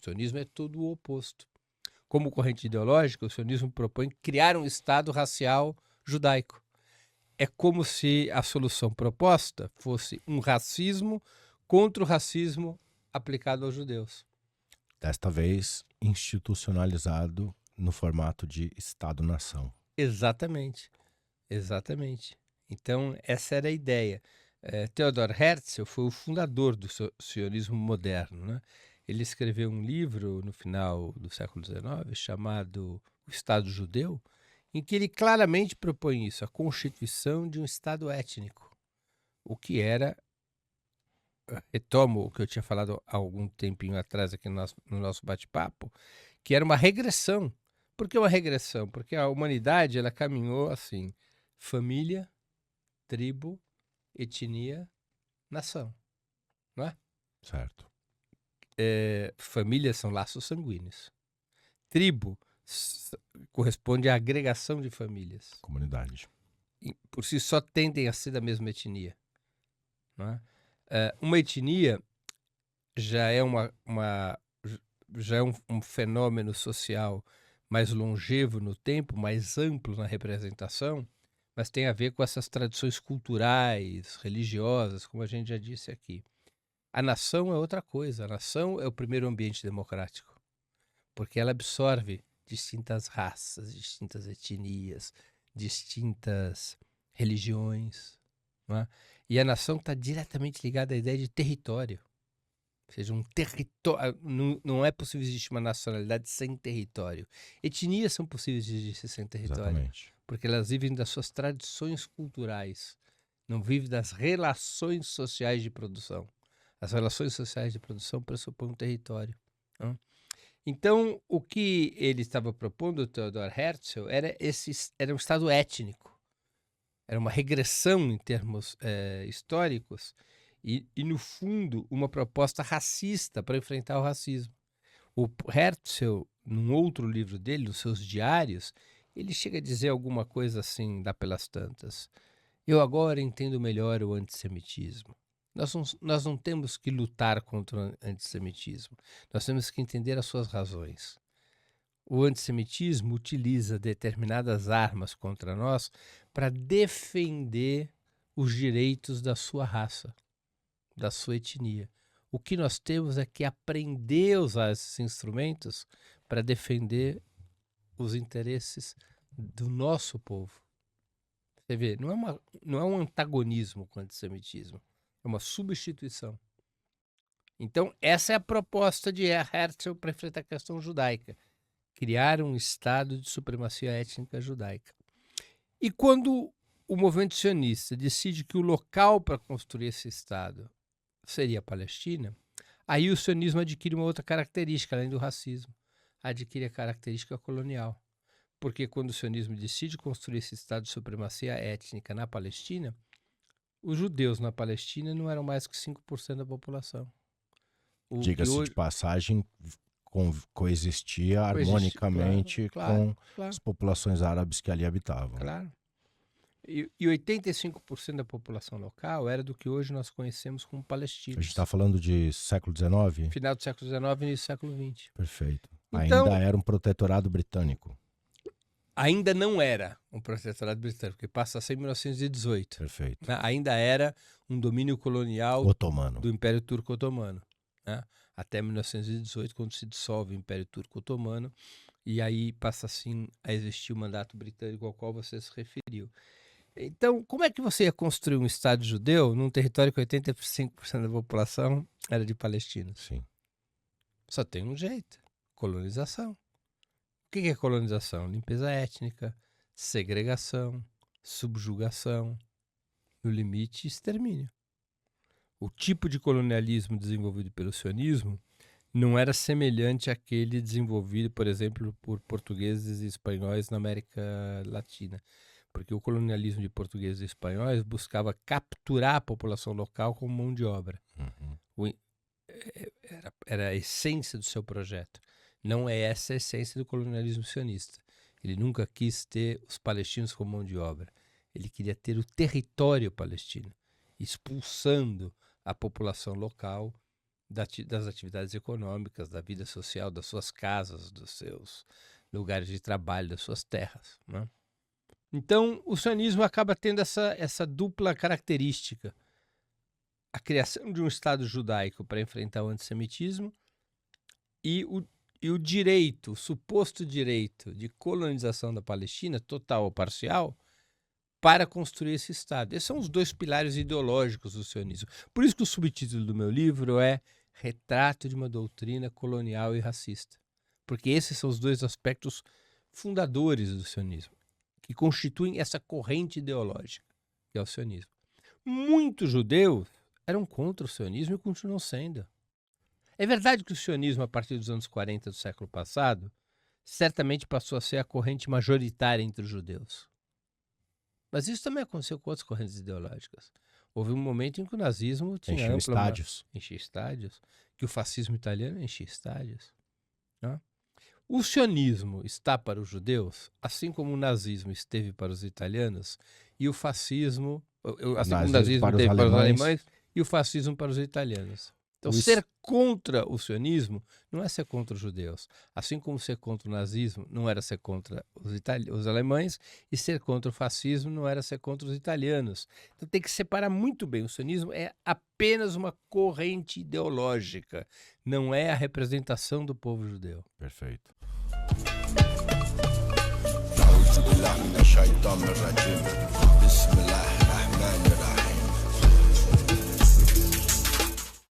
sionismo é todo o oposto. Como corrente ideológica, o sionismo propõe criar um Estado racial judaico. É como se a solução proposta fosse um racismo contra o racismo aplicado aos judeus. Desta vez institucionalizado no formato de Estado-nação. Exatamente, exatamente. Então, essa era a ideia. Theodor Herzl foi o fundador do sionismo moderno, né? Ele escreveu um livro no final do século XIX chamado O Estado Judeu, em que ele claramente propõe isso, a constituição de um Estado étnico, o que era, retomo o que eu tinha falado há algum tempinho atrás aqui no nosso bate-papo, que era uma regressão. Por que uma regressão? Porque a humanidade ela caminhou assim, família, tribo, etnia, nação, não é? Certo. Família são laços sanguíneos. Tribo corresponde à agregação de famílias. Comunidade. E, por si só tendem a ser da mesma etnia. Não é? Uma etnia já é um fenômeno social mais longevo no tempo, mais amplo na representação, mas tem a ver com essas tradições culturais, religiosas, como a gente já disse aqui. A nação é outra coisa. A nação é o primeiro ambiente democrático, porque ela absorve distintas raças, distintas etnias, distintas religiões. Não é? E a nação está diretamente ligada à ideia de território. Ou seja, um território. Não é possível existir uma nacionalidade sem território. Etnias são possíveis de existir sem território. Exatamente. Porque elas vivem das suas tradições culturais, não vivem das relações sociais de produção. As relações sociais de produção pressupõem um território. Não? Então, o que ele estava propondo, o Theodor Herzl, era um Estado étnico. Era uma regressão em termos históricos e, no fundo, uma proposta racista para enfrentar o racismo. O Herzl, num outro livro dele, nos seus diários, ele chega a dizer alguma coisa assim, dá pelas tantas. Eu agora entendo melhor o antissemitismo. Nós não temos que lutar contra o antissemitismo. Nós temos que entender as suas razões. O antissemitismo utiliza determinadas armas contra nós para defender os direitos da sua raça, da sua etnia. O que nós temos é que aprender a usar esses instrumentos para defender os interesses do nosso povo. Você vê, não é um antagonismo com o antissemitismo, é uma substituição. Então, essa é a proposta de Herzl para enfrentar a questão judaica. Criar um Estado de supremacia étnica judaica. E quando o movimento sionista decide que o local para construir esse Estado seria a Palestina, aí o sionismo adquire uma outra característica, além do racismo. Adquire a característica colonial. Porque quando o sionismo decide construir esse Estado de supremacia étnica na Palestina, os judeus na Palestina não eram mais que 5% da população. Diga-se de passagem, coexistia harmonicamente claro. com as populações árabes que ali habitavam. Claro. E 85% da população local era do que hoje nós conhecemos como palestinos. A gente está falando de século XIX? Final do século XIX e início do século XX. Perfeito. Então, ainda era um protetorado britânico. Ainda não era um protetorado britânico, porque passa a ser em 1918. Perfeito. Né? Ainda era um domínio colonial otomano do Império Turco Otomano. Né? Até 1918, quando se dissolve o Império Turco Otomano, e aí passa assim a existir o mandato britânico ao qual você se referiu. Então, como é que você ia construir um Estado judeu num território que 85% da população era de palestinos? Sim. Só tem um jeito: colonização. O que é colonização? Limpeza étnica, segregação, subjugação, no limite, extermínio. O tipo de colonialismo desenvolvido pelo sionismo não era semelhante àquele desenvolvido, por exemplo, por portugueses e espanhóis na América Latina. Porque o colonialismo de portugueses e espanhóis buscava capturar a população local como mão de obra. Uhum. Era a essência do seu projeto. Não é essa a essência do colonialismo sionista. Ele nunca quis ter os palestinos como mão de obra. Ele queria ter o território palestino, expulsando a população local das atividades econômicas, da vida social, das suas casas, dos seus lugares de trabalho, das suas terras, né? Então, o sionismo acaba tendo essa dupla característica. A criação de um Estado judaico para enfrentar o antissemitismo e o direito, o suposto direito de colonização da Palestina, total ou parcial, para construir esse Estado. Esses são os dois pilares ideológicos do sionismo. Por isso que o subtítulo do meu livro é Retrato de uma doutrina colonial e racista. Porque esses são os dois aspectos fundadores do sionismo, que constituem essa corrente ideológica, que é o sionismo. Muitos judeus eram contra o sionismo e continuam sendo. É verdade que o sionismo, a partir dos anos 40 do século passado, certamente passou a ser a corrente majoritária entre os judeus. Mas isso também aconteceu com outras correntes ideológicas. Houve um momento em que o nazismo tinha enchia estádios. Enchia estádios, que o fascismo italiano enchia estádios, né? O sionismo está para os judeus, assim como o nazismo esteve para os italianos, e o fascismo, assim como o nazismo esteve para os alemães, e o fascismo para os italianos. Então, ser contra o sionismo não é ser contra os judeus. Assim como ser contra o nazismo não era ser contra os alemães, e ser contra o fascismo não era ser contra os italianos. Então tem que separar muito bem. O sionismo é apenas uma corrente ideológica, não é a representação do povo judeu. Perfeito. أعوذ بالله من الشيطان الرجيم بسم الله الرحمن الرحيم